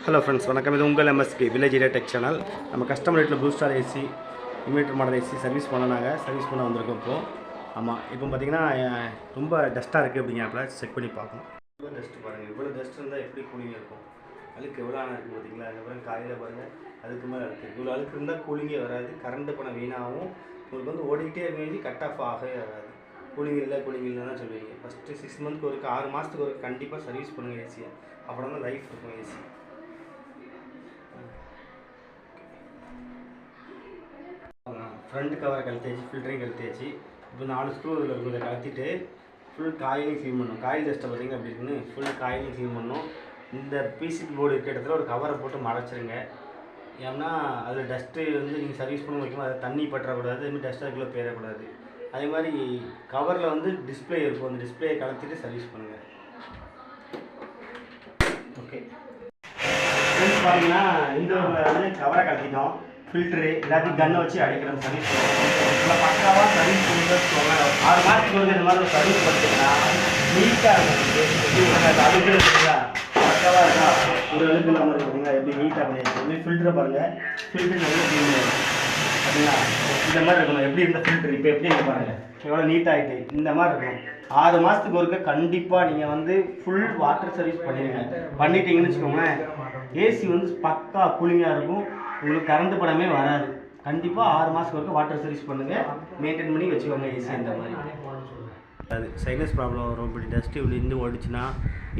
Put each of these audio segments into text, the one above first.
Hello friends, வணக்கம். இது உங்கள் MSK village area tech channel. நம்ம கஸ்டமர் ரேட்டில் blue star AC inverter model AC service service பண்ண வந்திருக்கோம் இப்போது. ஆமாம், இப்போ பார்த்தீங்கன்னா ரொம்ப டஸ்ட்டாக இருக்குது அப்படிங்கிறப்ப செக் பண்ணி பார்க்கணும். இவ்வளோ டஸ்ட்டு பாருங்கள், இவ்வளோ டஸ்ட் இருந்தால் எப்படி கூலிங் இருக்கும்? அழுக்கு எவ்வளோ ஆனால் இருக்குது பார்த்தீங்களா? அதுக்கப்புறம் காலையில் பாருங்கள், அதுக்கு மேலே இருக்குது. இவ்வளோ அழுக்கு இருந்தால் கூலிங்கே வராது, கரண்ட்டு பணம் வீணாகவும் உங்களுக்கு வந்து ஓடிக்கிட்டே இருக்க கட் ஆஃப் ஆகவே வராது. கூலிங் இல்லைன்னு தான் சொல்லுவீங்க. ஃபஸ்ட்டு 6 மந்த்துக்கு ஒருக்க 6 மாதத்துக்கு ஒரு கண்டிப்பாக சர்வீஸ் பண்ணுங்கள் ஏசியை. அப்புறம் தான் லைஃப் இருக்கும் ஏசி. ஃப்ரண்ட் கவரை கழட்டியாச்சு, ஃபில்டரையும் கழட்டியாச்சு. இப்போ 4 ஸ்க்ரூ இதில் இருக்கும். இதை கழட்டிட்டு ஃபுல் காயிலையும் க்ளீன் பண்ணணும். காயில் டஸ்ட்டை பார்த்திங்கன்னா அப்படி இருக்குன்னு ஃபுல் காயிலையும் க்ளீன் பண்ணணும். இந்த பிசிபி போர்டு இருக்கிற இடத்துல ஒரு கவரை போட்டு மறைச்சிருங்க. ஏன்னா அதில் டஸ்ட்டு வந்து நீங்கள் சர்வீஸ் பண்ண வைக்கும்போது அதை தண்ணி பற்றக்கூடாது, அதுமாதிரி டஸ்ட் அதுக்குள்ளே பேரக்கூடாது. அதே மாதிரி கவரில் வந்து டிஸ்பிளே இருக்கும், அந்த டிஸ்பிளேயை கலத்திட்டு சர்வீஸ் பண்ணுங்கள். ஓகே பார்த்தீங்கன்னா இந்த வந்து கவரை கலத்திட்டோம். ஃபில்ட்ரு எல்லாத்தையும் கன்னை வச்சு அடிக்கிறோம். சர்வீஸ் பண்ணுவோம். பக்காவாக சர்வீஸ் பண்ணுறோம். 6 மாதத்துக்கு இந்த மாதிரி ஒரு சர்வீஸ் பண்ணிட்டீங்கன்னா நீட்டாக இருக்கும். அதுக்கு பக்காவாக இருக்கா ஒரு அழுக்கு இல்லாமல் இருக்குங்களா? எப்படி நீட்டாக பண்ணிடுச்சு. எப்படி ஃபில்டரை பாருங்கள், ஃபில்டர் நல்லா க்ளீன் பண்ணிடுங்க. பார்த்தீங்களா இந்த மாதிரி இருக்கணும். எப்படி இருந்த ஃபில்டர் இப்போ எப்படி இருக்கு பாருங்கள், எவ்வளோ நீட்டாகிட்டு இந்த மாதிரி இருக்கும். 6 மாதத்துக்கு ஒருக்க கண்டிப்பாக நீங்கள் வந்து ஃபுல் வாட்டர் சர்வீஸ் பண்ணிட்டீங்கன்னு வச்சுக்கோங்களேன். ஏசி வந்து பக்கா கூலிங்காக இருக்கும், உங்களுக்கு கரண்ட் படமே வராது. கண்டிப்பாக 6 மாதத்துக்கு ஒருக்க வாட்டர் சர்வீஸ் பண்ணுங்கள், மெயின்டைன் பண்ணி வச்சுக்கோங்க ஏசி. இந்த மாதிரி அது சைனஸ் ப்ராப்ளம் வரும். இப்படி டஸ்ட்டு இப்படி இருந்து ஓடிச்சுன்னா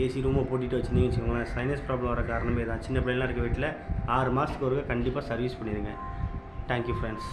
ஏசி ரூமை போட்டிட்டு வச்சுருந்தீங்கன்னு வச்சுக்கோங்களேன். சைனஸ் ப்ராப்ளம் வர காரணமே தான். சின்ன பிள்ளைலாம் இருக்க வீட்டில் 6 மாதத்துக்கு ஒருக்க கண்டிப்பாக சர்வீஸ் பண்ணிடுங்க. Thank you friends.